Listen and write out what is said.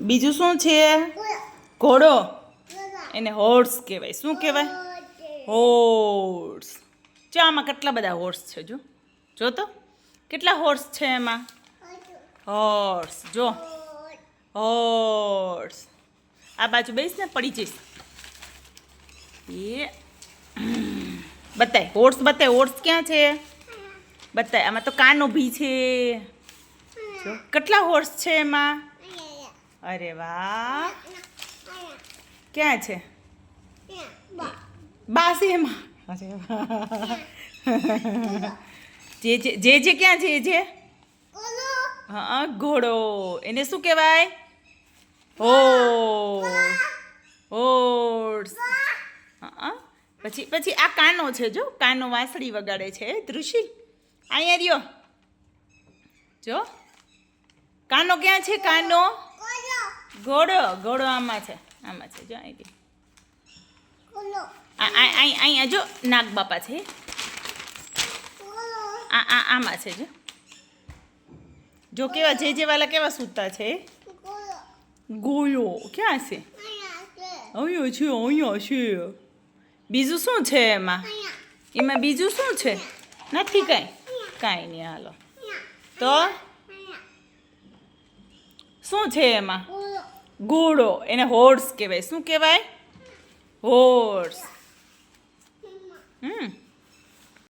બીજું શું છે? ઘોડો. એને હોર્સ કહેવાય. શું કહેવાય? હોર્સ. જો આમાં કેટલા બધા હોર્સ છે. જો તો કેટલા હોર્સ છે એમાં. હોર્સ. જો હોર્સ. આ બાજુ બેસ ને પડી જઈશ. એ બતાય હોર્સ, બતાય હોર્સ ક્યાં છે બતાય. આમાં તો કાનો ભી છે. જો કેટલા હોર્સ છે એમાં. અરે વાહ. ક્યાં છે? બાસી એમાં. અરે વાહ. જે ક્યાં છે? જે હા ઘોડો. એને શું કહેવાય? હોર્સ. હા. પછી આ કાનો છે. જો કાનો વાંસળી વગાડે છે. ધ્રુશી અહીંયા રહ્યો. જો કાનો ક્યાં છે? કાનો ઘોડો આમાં છે. આમાં છે. જો અહીંયા જો નાગ બાપા છે. આમાં છે. જો કેવા જે વાલા કેવા સૂતા છે. ગોયો ક્યાં છે? અહીંયા છે. બીજું શું છે એમાં? બીજું શું છે? નથી કાંઈ નહીં. હાલો તો શું છે એમાં? ઘોડો. એને હોર્સ કહેવાય. શું કહેવાય? હોર્સ.